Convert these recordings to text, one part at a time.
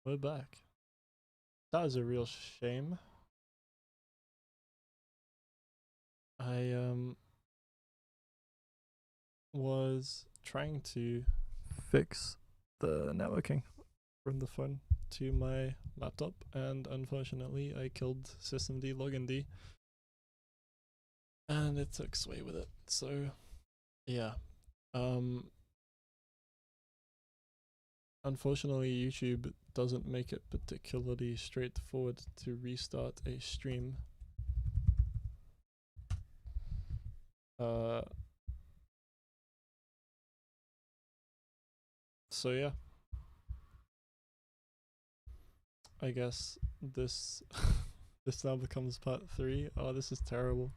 We're back. That was a real shame. I was trying to fix the networking from the phone to my laptop, and unfortunately I killed systemd login and it took sway with it. So yeah. Unfortunately YouTube doesn't make it particularly straightforward to restart a stream. So yeah, I guess this this now becomes part 3. Oh, this is terrible.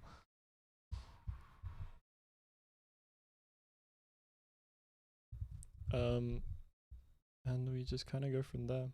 And we just kind of go from there.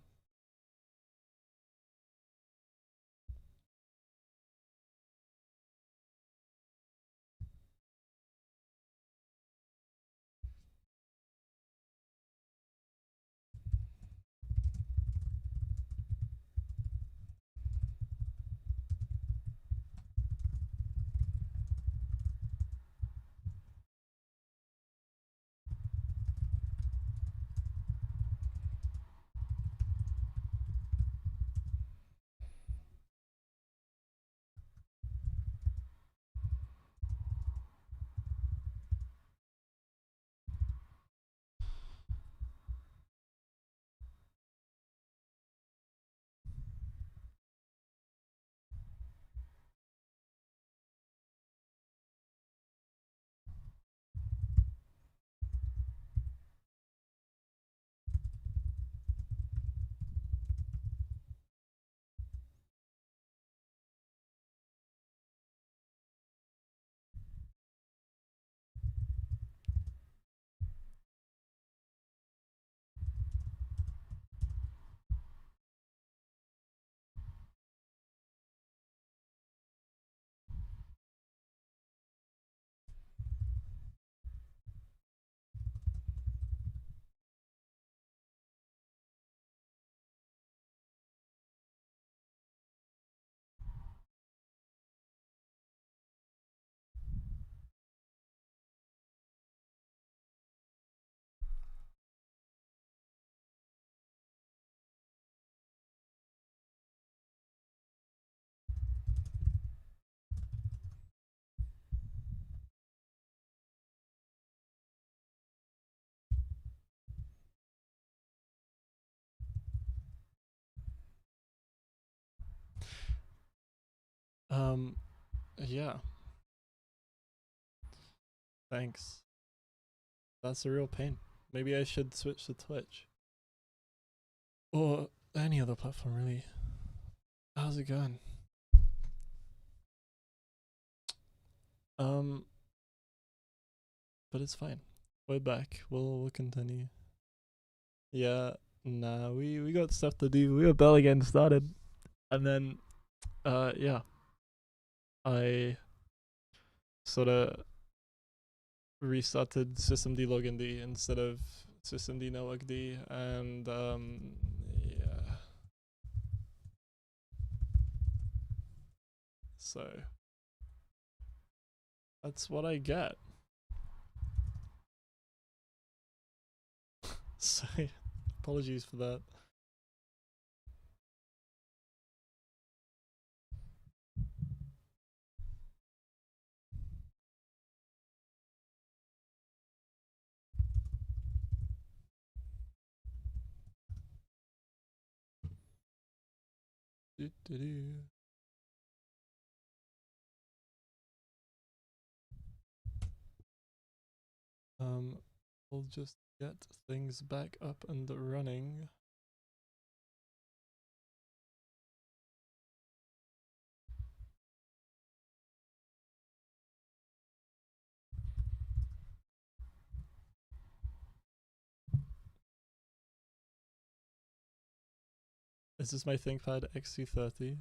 Yeah. Thanks. That's a real pain. Maybe I should switch to Twitch. Or any other platform, really. How's it going? But it's fine. We're back. We'll continue. Yeah, nah, we got stuff to do. We were barely getting started. And then yeah. I sort of restarted systemd login instead of systemd networkd, and yeah. So that's what I get. So apologies for that. We'll just get things back up and running. Is this my ThinkPad X230?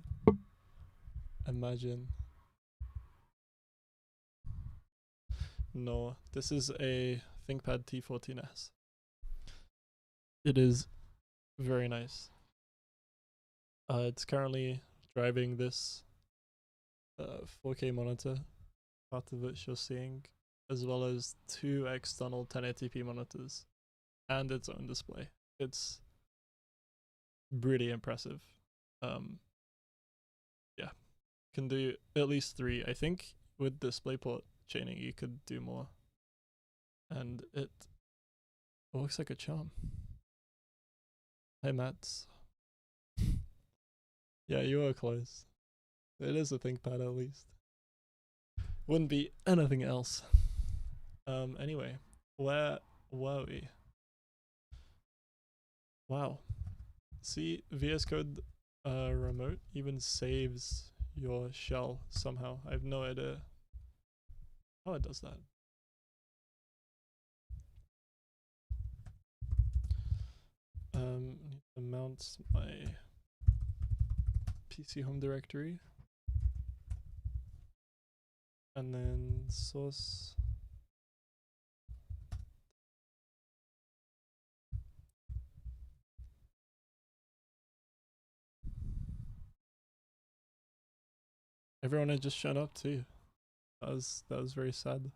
Imagine. No, this is a ThinkPad T14S. It is very nice. It's currently driving this 4K monitor, part of which you're seeing, as well as 2 external 1080p monitors and its own display. It's really impressive. Yeah, can do at least 3. I think with DisplayPort chaining you could do more, and it looks like a charm. Hey Mats. Yeah, you are close. It is a ThinkPad at least. Wouldn't be anything else. Anyway, where were we? Wow. See, VS Code remote even saves your shell somehow. I have no idea how it does that. Need to mount my PC home directory. And then source. Everyone had just shown up too. That was very sad.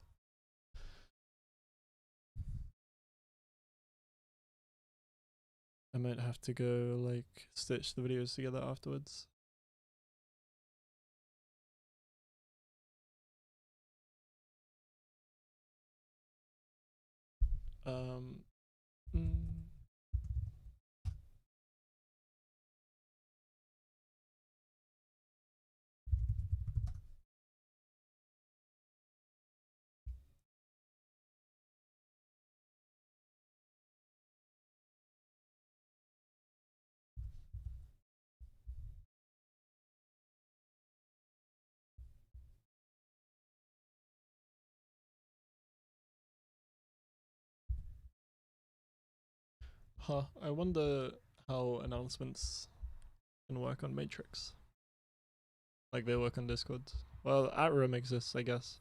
I might have to go like stitch the videos together afterwards. Mm. Huh, I wonder how announcements can work on Matrix. Like they work on Discord. Well, @room exists, I guess.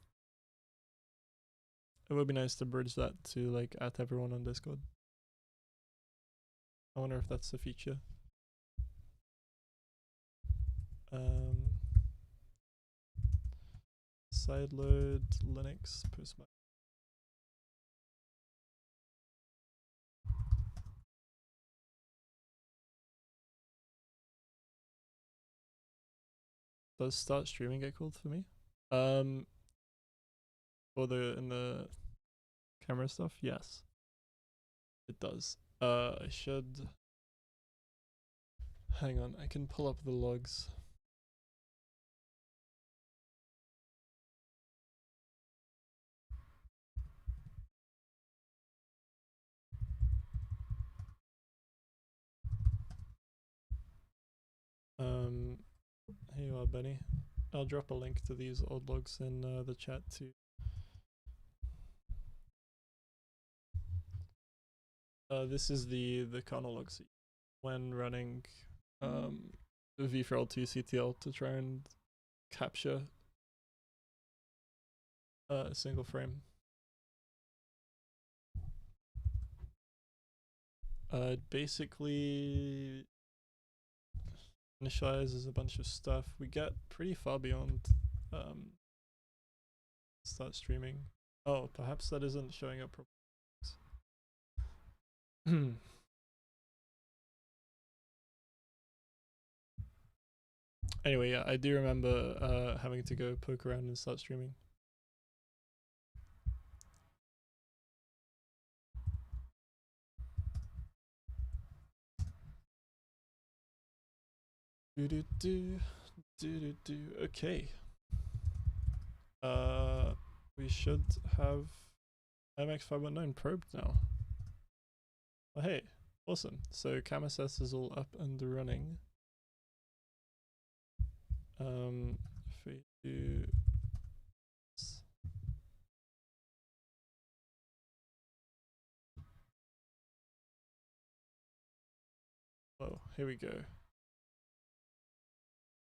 It would be nice to bridge that to like at everyone on Discord. I wonder if that's a feature. Sideload Linux postmark. Does start streaming get called for me? For the in the camera stuff, yes, it does. I should hang on. I can pull up the logs. Here you are, Benny. I'll drop a link to these old logs in the chat too. This is the kernel logs when running v4l2 CTL to try and capture a single frame. Basically initializes a bunch of stuff. We get pretty far beyond start streaming. Oh, perhaps that isn't showing up properly. Anyway, yeah, I do remember having to go poke around and start streaming. Okay. We should have MX519 probed now. Oh, hey, awesome. So CamSS is all up and running. If we do oh, here we go.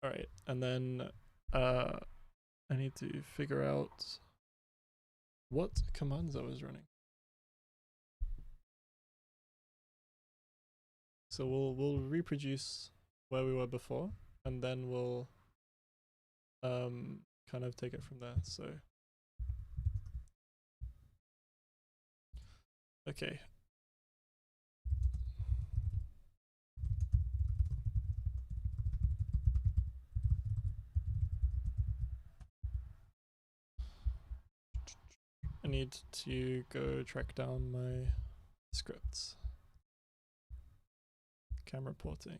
All right, and then I need to figure out what commands I was running. So we'll reproduce where we were before, and then we'll kind of take it from there. So okay. I need to go track down my scripts. Camera porting.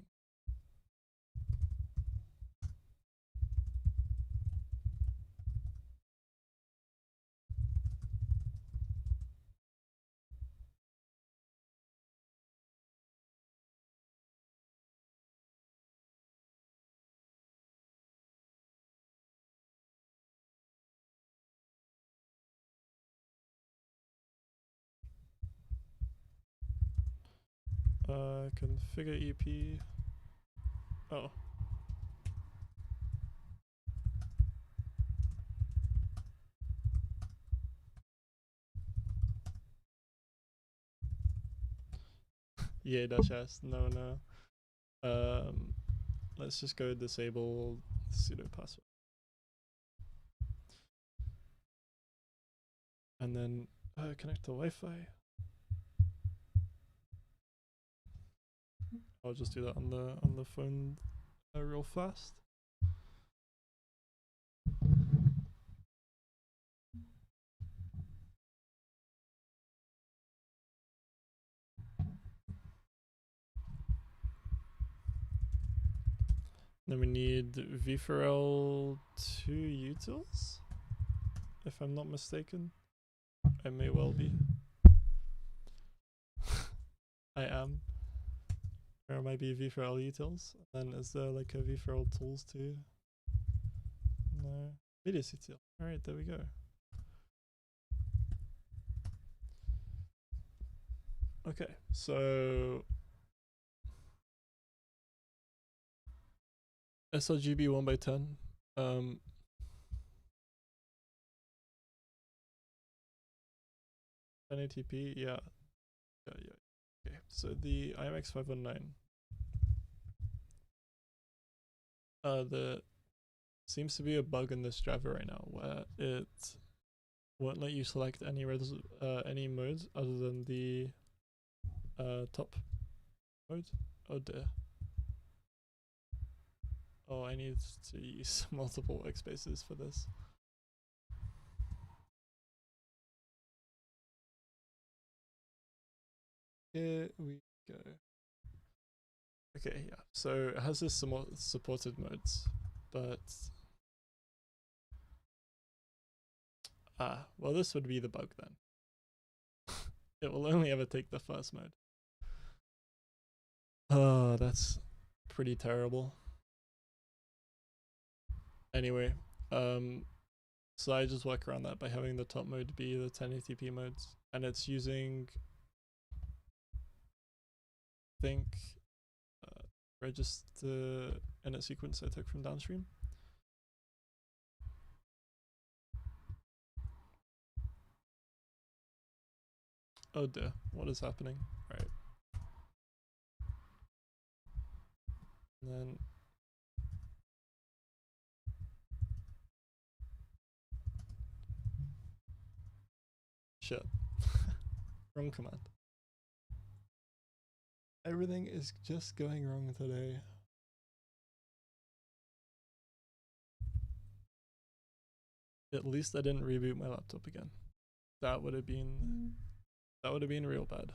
Configure EP. Oh. Yeah, dash s. No. Let's just go disable sudo password. And then connect to Wi-Fi. I'll just do that on the phone real fast. Then we need v4l 2 utils, if I'm not mistaken. I may well be. I am. Or it might be v4l utils. And then is there like a v4l tools too? No. Video util. Alright, there we go. Okay, so sRGB 1x10. 1080p, yeah. Okay, so the IMX 519. There seems to be a bug in this driver right now where it won't let you select any modes other than the top mode. Oh dear. Oh, I need to use multiple workspaces for this. Here we go. Okay, yeah. So it has this supported modes, but well, this would be the bug then. It will only ever take the first mode. Oh, that's pretty terrible. Anyway, so I just work around that by having the top mode be the 1080p modes, and it's using, I think, register in a sequence I took from downstream. Oh dear, what is happening? Alright. And then shit. Wrong command. Everything is just going wrong today. At least I didn't reboot my laptop again. That would have been real bad.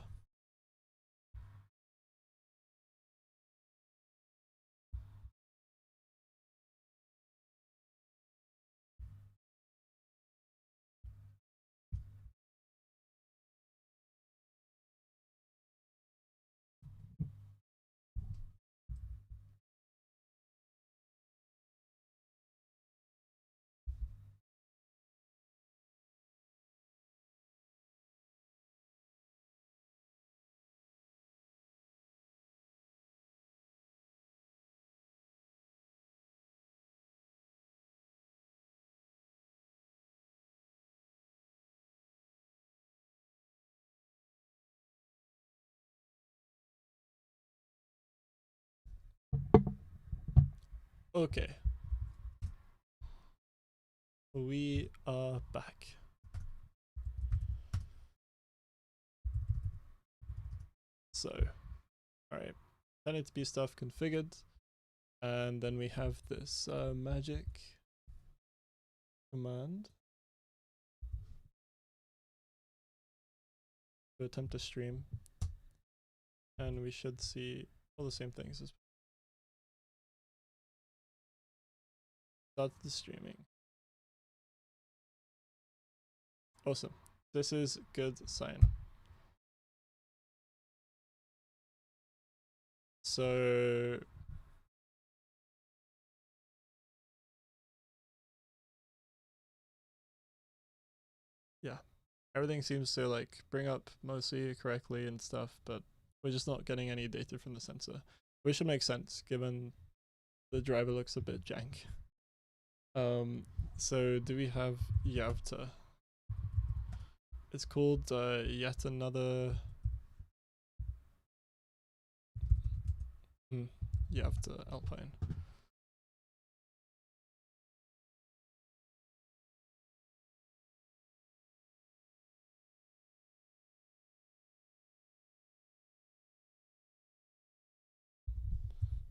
Okay. We are back. So, alright. Tenant to be stuff configured. And then we have this magic command to attempt to stream. And we should see all the same things as start the streaming. Awesome. This is good sign. So yeah, everything seems to like bring up mostly correctly and stuff, but we're just not getting any data from the sensor, which should make sense given the driver looks a bit jank. So do we have Yavta? It's called yet another Yavta Alpine.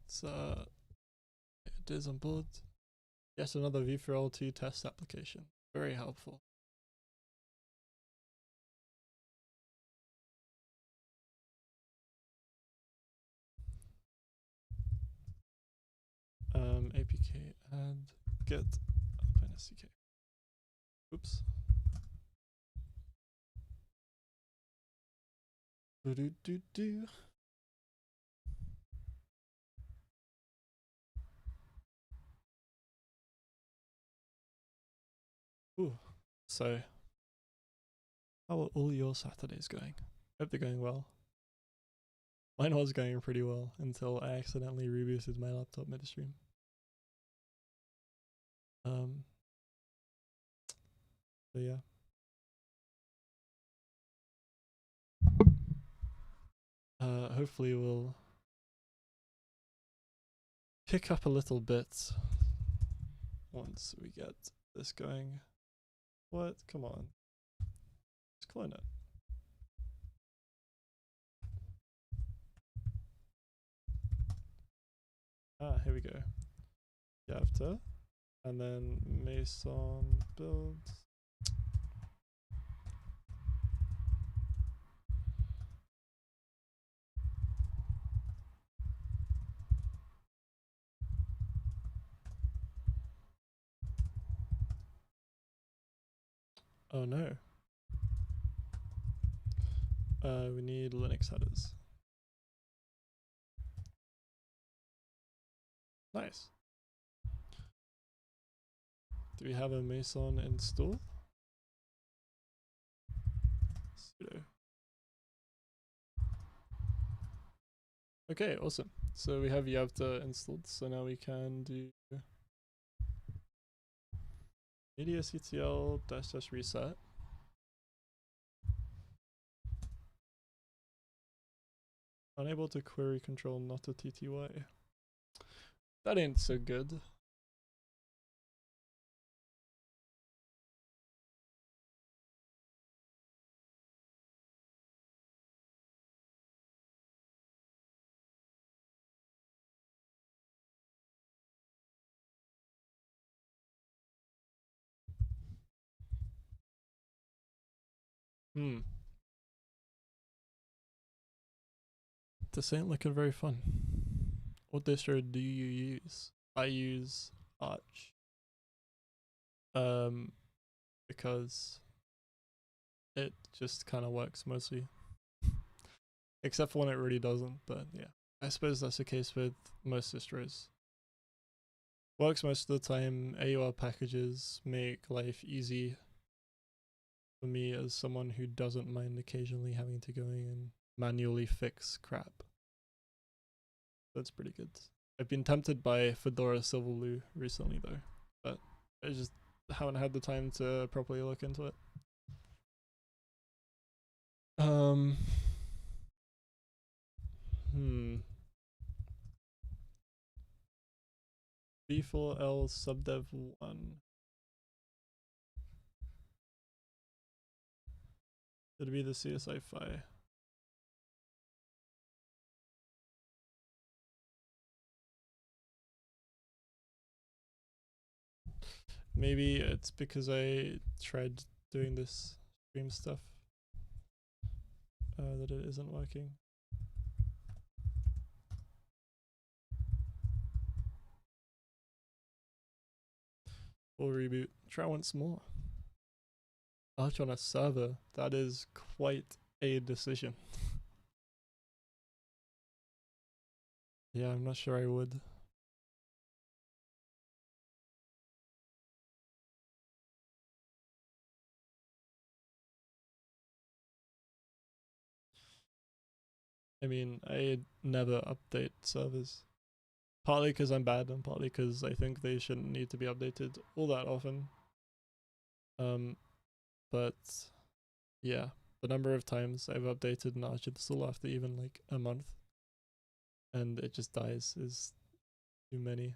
It's it is on board. Yet another V4L2 test application. Very helpful. APK add get Alpine SDK. Oops. Do. Ooh. So, how are all your Saturdays going? Hope they're going well. Mine was going pretty well until I accidentally rebooted my laptop midstream. So yeah. Hopefully we'll pick up a little bit once we get this going. What? Come on. Just clone it. Here we go. Yavta. And then Mason build. Oh no. We need Linux headers. Nice. Do we have a Mason install? Sudo. Okay, awesome. So we have Yavta installed, so now we can do mediactl -- reset. Unable to query control not a TTY. That ain't so good. This ain't looking very fun. What distro do you use? I use Arch. Because it just kind of works mostly. Except for when it really doesn't, but yeah. I suppose that's the case with most distros. Works most of the time. AUR packages make life easy for me as someone who doesn't mind occasionally having to go in and manually fix crap. That's pretty good. I've been tempted by Fedora Silverblue recently though, but I just haven't had the time to properly look into it. B4L subdev 1. It'd be the CSI file. Maybe it's because I tried doing this stream stuff that it isn't working. We'll reboot. Try once more. Arch on a server. That is quite a decision. Yeah, I'm not sure I would. I mean, I never update servers. Partly because I'm bad and partly because I think they shouldn't need to be updated all that often. But yeah, the number of times I've updated an Arch install after even like a month and it just dies is too many.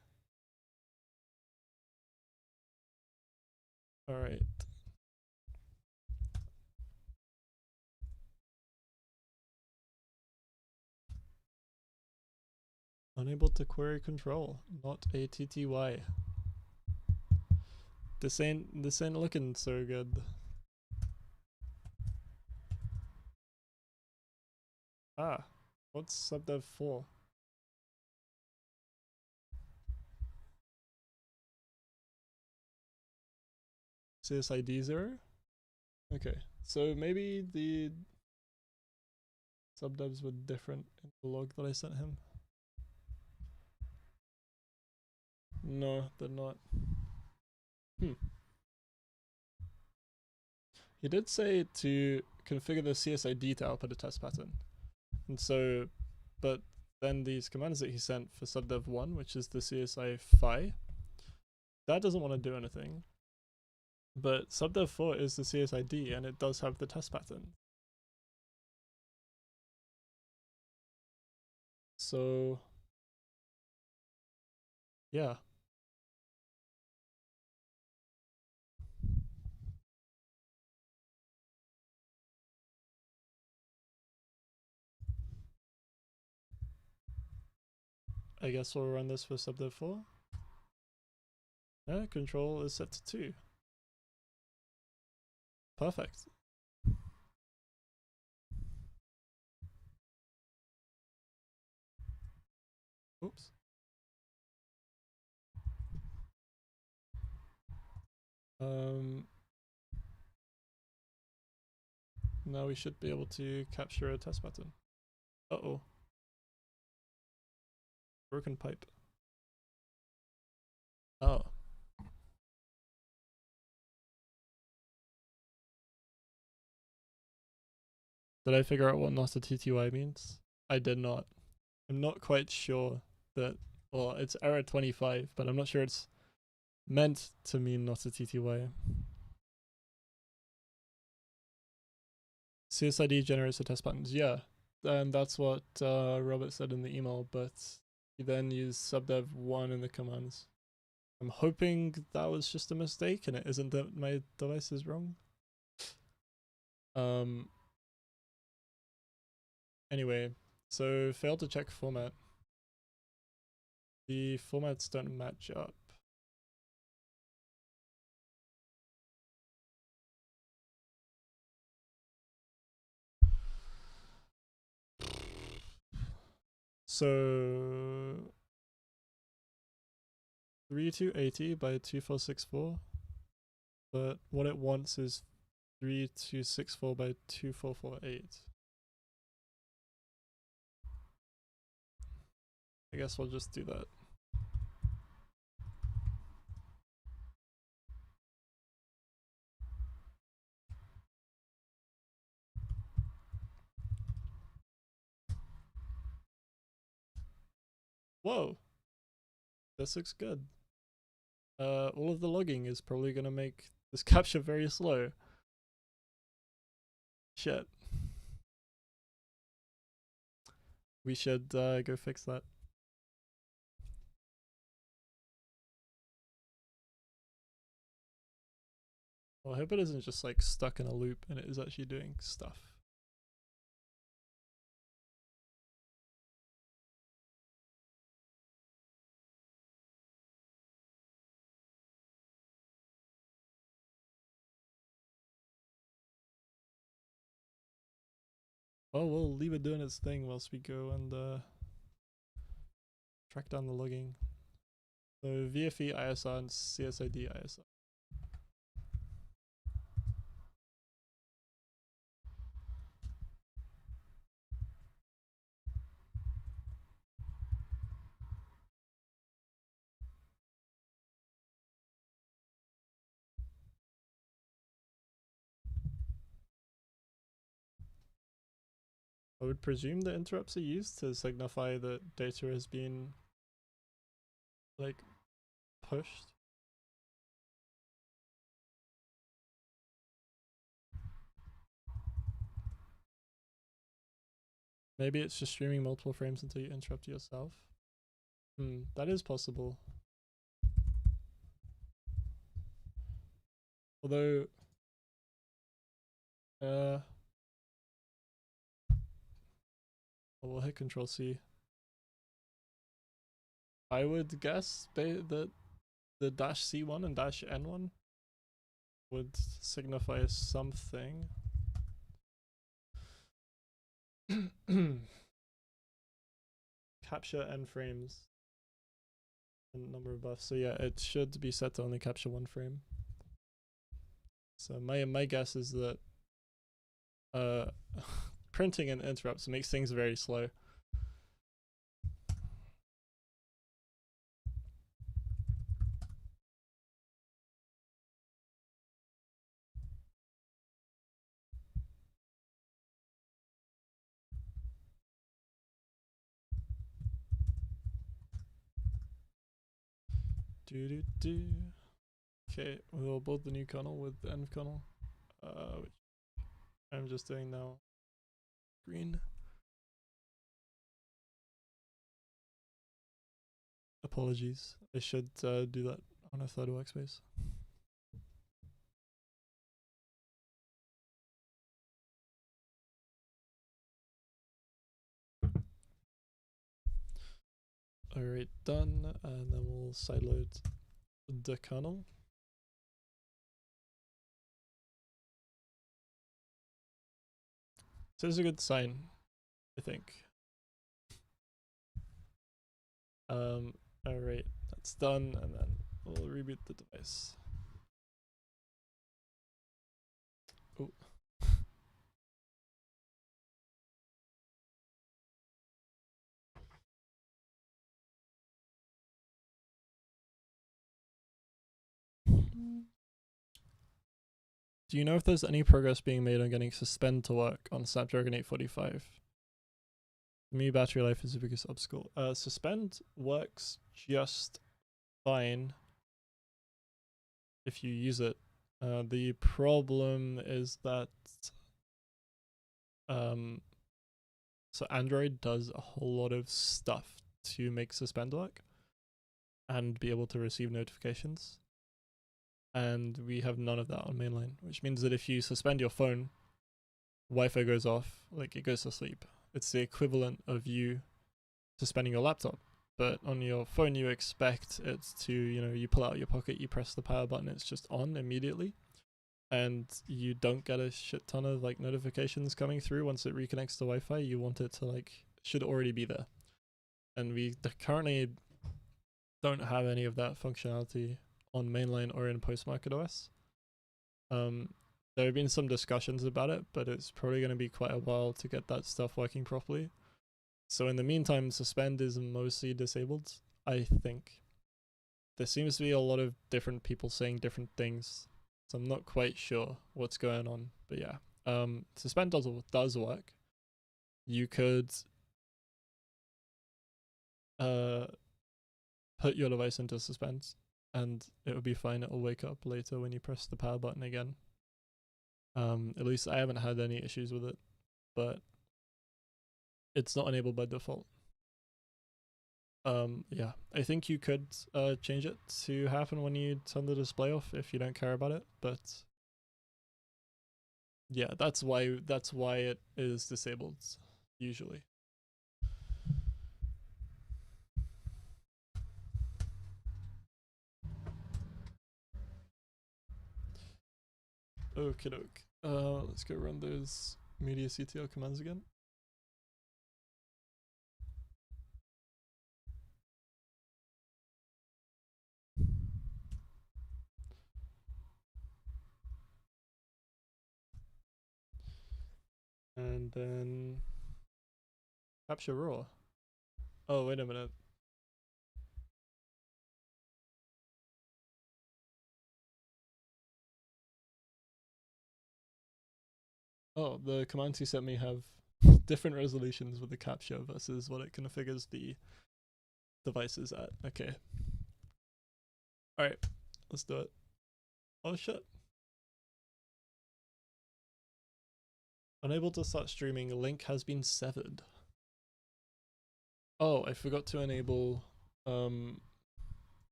Alright. Unable to query control, not a TTY. This ain't looking so good. Ah, what's subdev 4? CSID 0? Okay, so maybe the subdevs were different in the log that I sent him. No, they're not. He did say to configure the CSID to output a test pattern. And so, but then these commands that he sent for subdev 1, which is the CSI phi, that doesn't want to do anything. But subdev 4 is the CSID and it does have the test pattern. So, yeah. I guess we'll run this for subdev 4. Yeah, control is set to 2. Perfect. Oops. Now we should be able to capture a test pattern. Uh-oh. Broken pipe. Oh. Did I figure out what not a TTY means? I did not. I'm not quite sure that, well, it's error 25, but I'm not sure it's meant to mean not a TTY. CSID generates the test patterns, yeah. And that's what Robert said in the email, but he then used subdev 1 in the commands. I'm hoping that was just a mistake and it isn't that my device is wrong. Anyway, so failed to check format. The formats don't match up. So 3280 by 2464, but what it wants is 3264 by 2448. I guess we'll just do that. Whoa, this looks good. All of the logging is probably gonna make this capture very slow. Shit. We should go fix that. Well, I hope it isn't just like stuck in a loop and it is actually doing stuff. Well, we'll leave it doing its thing whilst we go and track down the logging. So VFE ISR and CSID ISR. I would presume the interrupts are used to signify that data has been like pushed. Maybe it's just streaming multiple frames until you interrupt yourself. That is possible. Although, we'll hit Control C. I would guess that the -C1 and -N1 would signify something. Capture n frames and number of buffs. So yeah, it should be set to only capture 1 frame. So my guess is that printing and interrupts makes things very slow. Okay, we'll build the new kernel with the env kernel, which I'm just doing now. Green. Apologies. I should do that on a third workspace. Alright, done, and then we'll sideload the kernel. So this is a good sign, I think. Alright, that's done, and then we'll reboot the device. Oh. Do you know if there's any progress being made on getting Suspend to work on Snapdragon 845? For me, battery life is the biggest obstacle. Suspend works just fine if you use it. The problem is that so Android does a whole lot of stuff to make Suspend work and be able to receive notifications. And we have none of that on mainline, which means that if you suspend your phone, Wi-Fi goes off, like it goes to sleep. It's the equivalent of you suspending your laptop, but on your phone you expect it to, you pull out your pocket, you press the power button, it's just on immediately, and you don't get a shit ton of like notifications coming through once it reconnects to Wi-Fi. You want it to should already be there, and we currently don't have any of that functionality on mainline or in post-market OS. There have been some discussions about it, but it's probably going to be quite a while to get that stuff working properly. So in the meantime, Suspend is mostly disabled, I think. There seems to be a lot of different people saying different things, so I'm not quite sure what's going on, but yeah. Suspend does work. You could put your device into Suspend, and it will be fine. It will wake up later when you press the power button again. At least I haven't had any issues with it, but it's not enabled by default. Yeah, I think you could change it to happen when you turn the display off if you don't care about it, but Yeah, that's why it is disabled usually. Okie doke. Let's go run those mediactl commands again. And then capture raw. Oh, wait a minute. Oh, the commands you sent me have different resolutions with the capture versus what it configures the devices at. Okay. Alright, let's do it. Oh shit. Unable to start streaming, link has been severed. Oh, I forgot to enable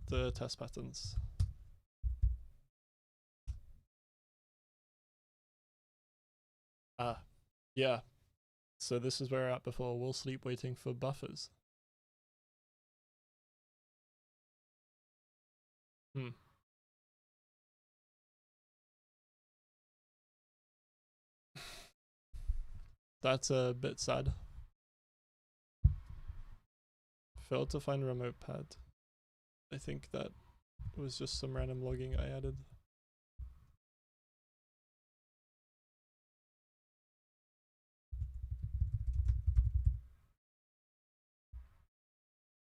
the test patterns. Ah, yeah. So this is where we're at before. We'll sleep waiting for buffers. Hmm. That's a bit sad. Failed to find remote pad. I think that was just some random logging I added.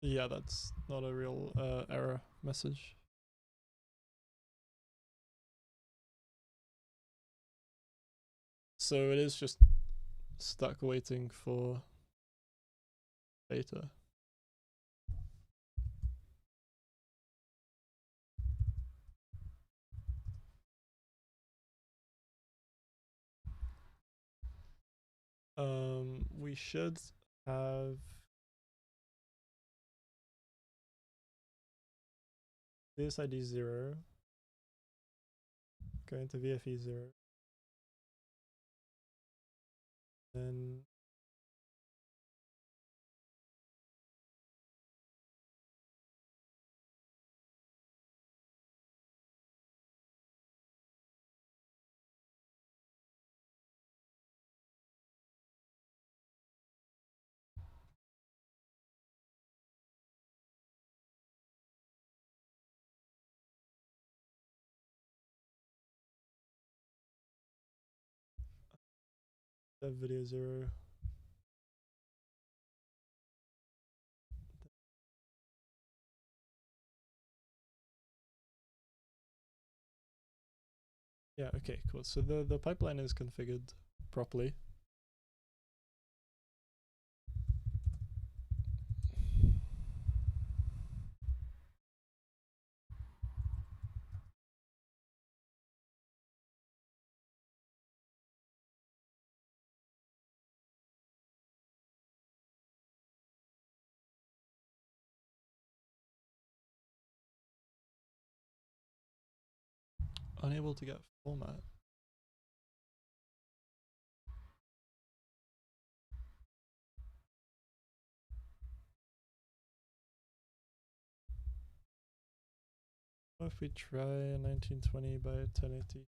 Yeah, that's not a real error message. So it is just stuck waiting for data. We should have this ID 0, going to VFE 0, then dev video 0. Yeah, okay, cool. So the pipeline is configured properly. Unable to get format. What if we try 1920 by 1080?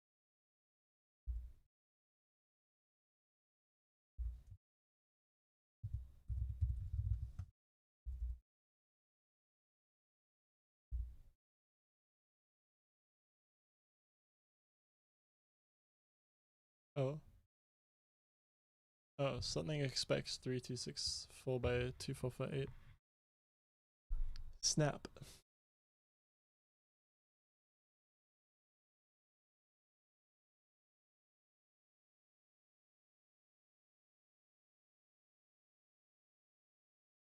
Oh. Oh, something expects 3264 by 2448. Snap.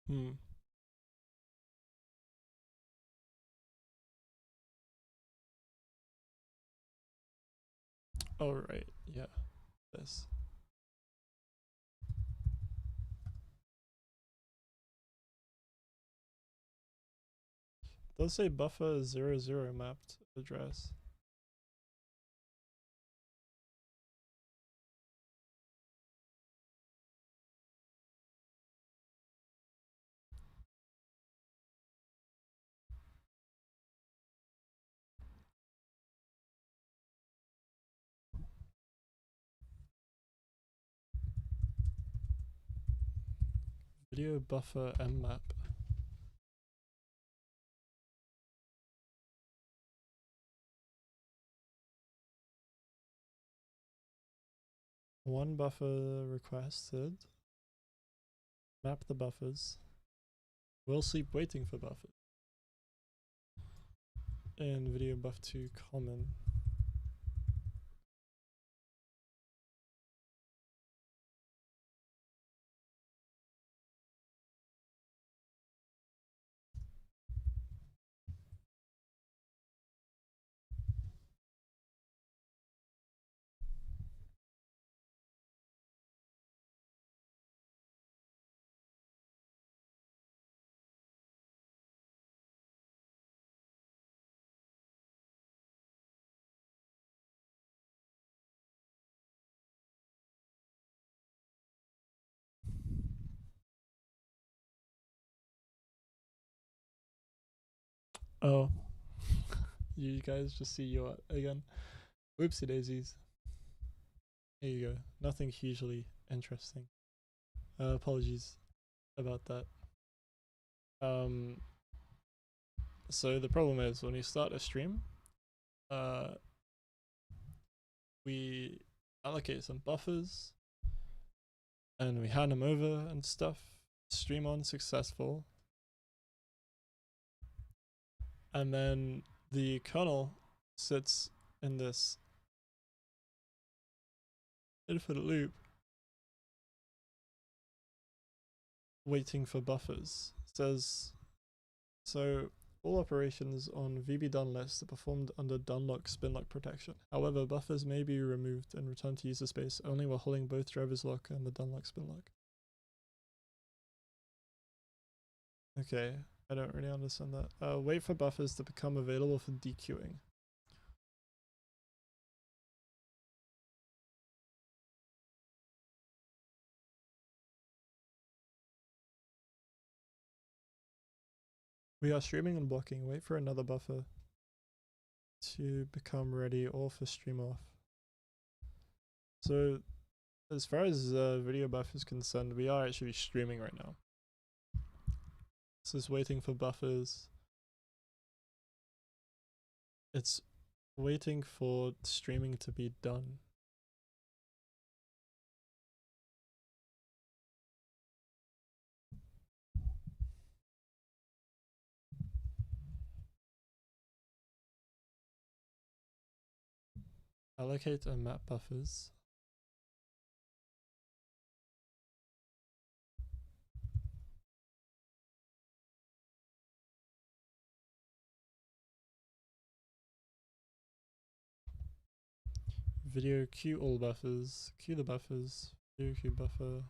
Hmm. Oh, right. Yeah. This. Does say buffer 00 mapped address. Video buffer mmap. One buffer requested. Map the buffers. Will sleep waiting for buffers. And video buff2 common. Oh, you guys just see you again. Whoopsie daisies. Here you go. Nothing hugely interesting. Apologies about that. So the problem is when you start a stream, we allocate some buffers and we hand them over and stuff. Stream on successful. And then the kernel sits in this infinite loop waiting for buffers. It says, so all operations on VB_done list are performed under done_lock spin_lock protection. However, buffers may be removed and returned to user space only while holding both drivers lock and the done_lock spin_lock. Okay, I don't really understand that. Wait for buffers to become available for dequeuing. We are streaming and blocking. Wait for another buffer to become ready or for stream off. So as far as video buff is concerned, we are actually streaming right now. This is waiting for buffers. It's waiting for streaming to be done. Allocate and map buffers. Video queue all buffers. Queue the buffers. Video queue buffer.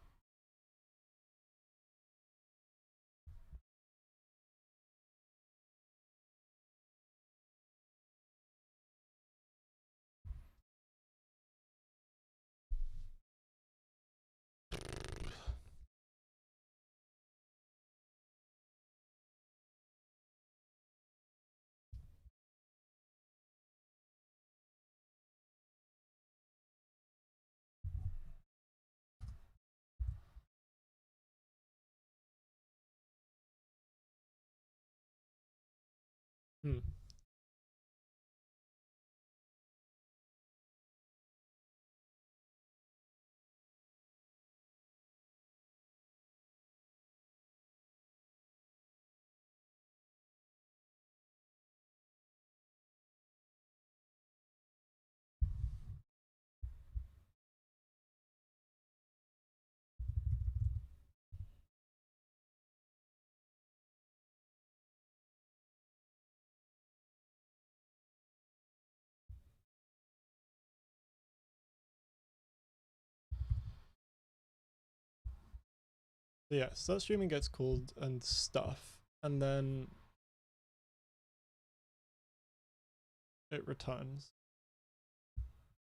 So yeah, start streaming gets called and stuff, and then it returns.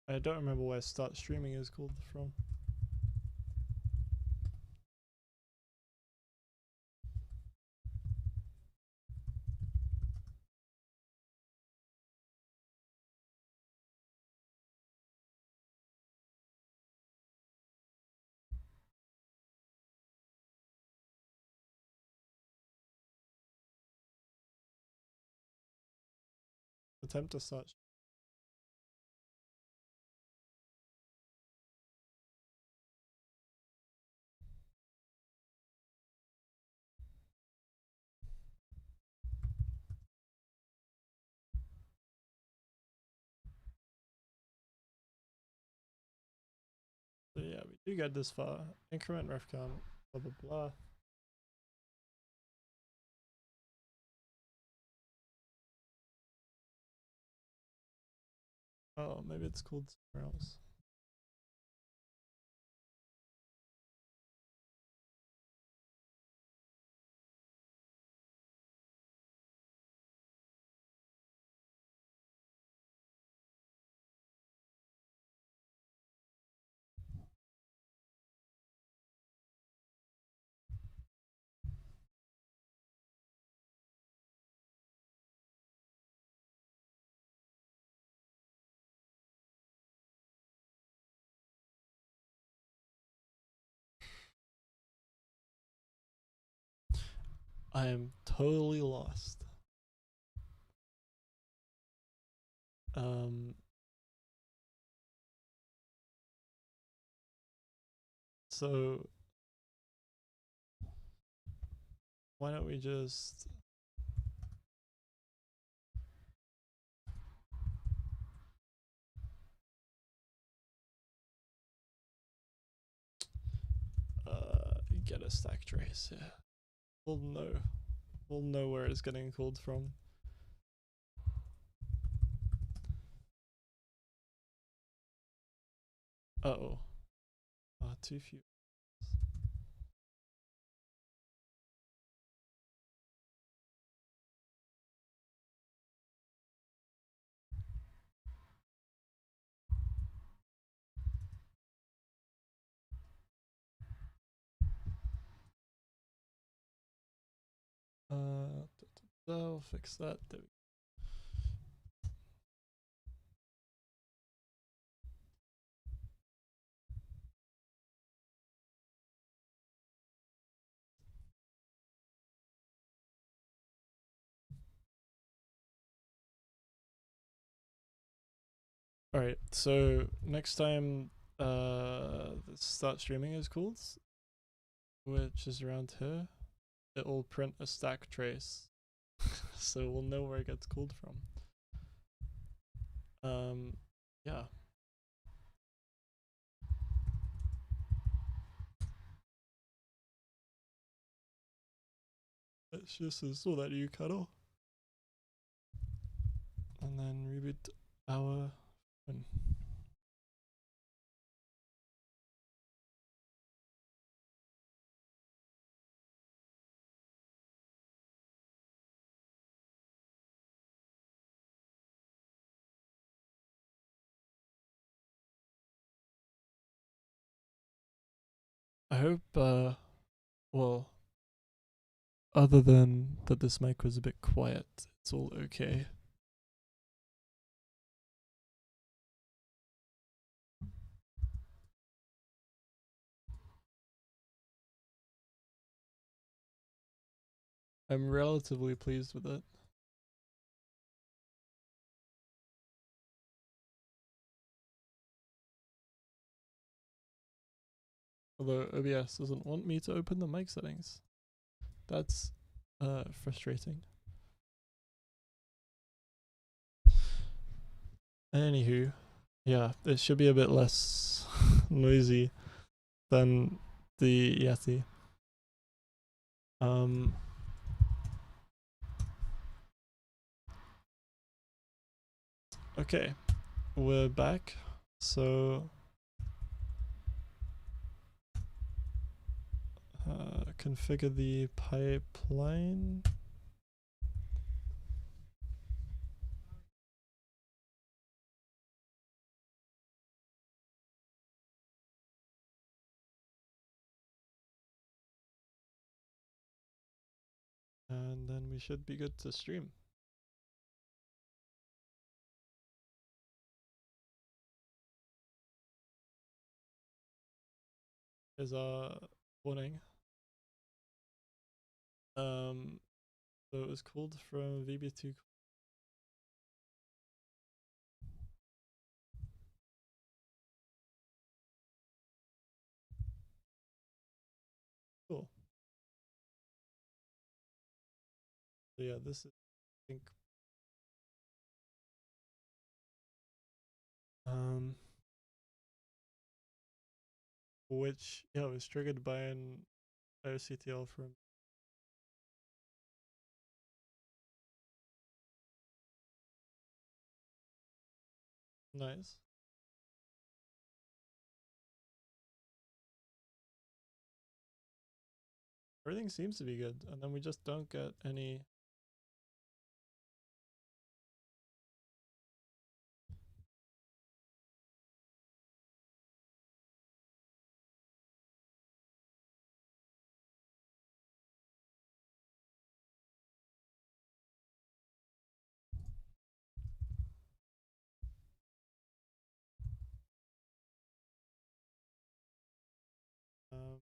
I don't remember where start streaming is called from. attempt to start. So yeah, we do get this far. Increment ref count, blah blah blah. Oh, maybe it's called somewhere else. I am totally lost. So why don't we just get a stack trace? Yeah, we'll know where it's getting called from. Uh-oh. Too few. I'll fix that. There we go. Alright, so next time the start streaming is called, which is around here, it will print a stack trace. So we'll know where it gets called from. Yeah. Let's just install that new kernel. And then reboot our phone. I hope, well, other than that this mic was a bit quiet, it's all okay. I'm relatively pleased with it. Although OBS doesn't want me to open the mic settings. That's frustrating. Anywho, yeah, it should be a bit less noisy than the Yeti. Okay, we're back. So configure the pipeline. And then we should be good to stream. Is our warning. So it was called from VB2 So yeah, this is, I think, which yeah was triggered by an OCTL from nice. Everything seems to be good, and then we just don't get any. Um,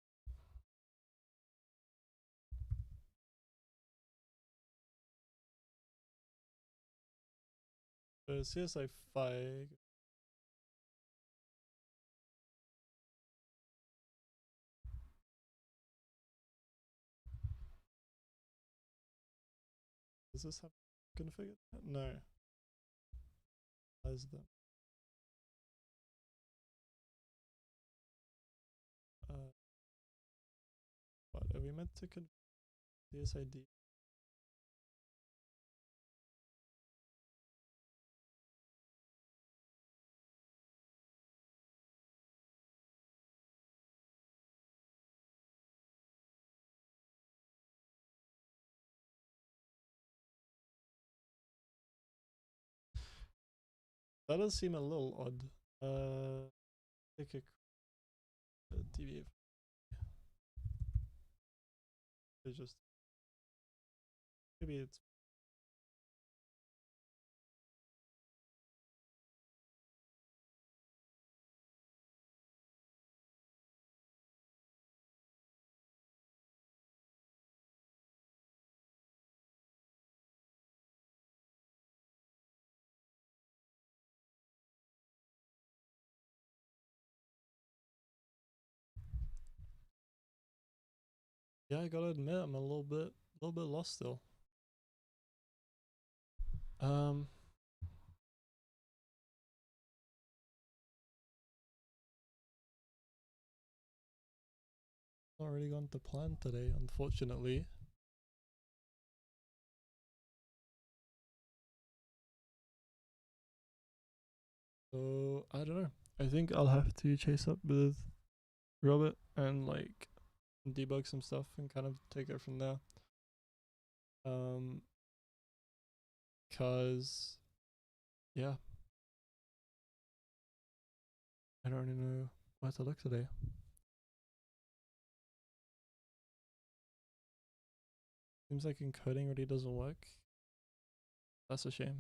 CSI 5. Does this have configured? No. As them. What are we meant to configure? CSID. That does seem a little odd. Take a TV. It's just maybe it's yeah. I gotta admit, I'm a little bit lost still. Um, not really gone to plan today, unfortunately. So I don't know. I think I'll have to chase up with Robert and like debug some stuff and kind of take it from there. Cause yeah, I don't really know where to look today. Seems like encoding really doesn't work. That's a shame.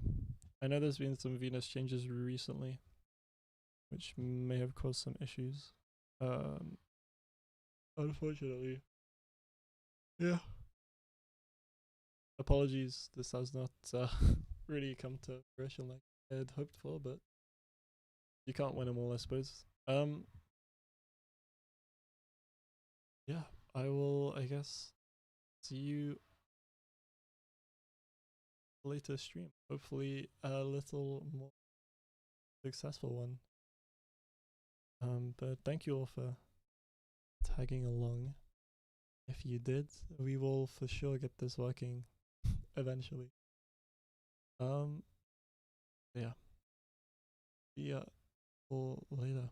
I know there's been some Venus changes recently, which may have caused some issues. Unfortunately. Yeah. Apologies, this has not really come to fruition like I had hoped for, but you can't win them all, I suppose. Yeah, I will, I guess, see you later stream. Hopefully a little more successful one. But thank you all for tagging along. If you did, we will for sure get this working eventually. Yeah. See ya all later.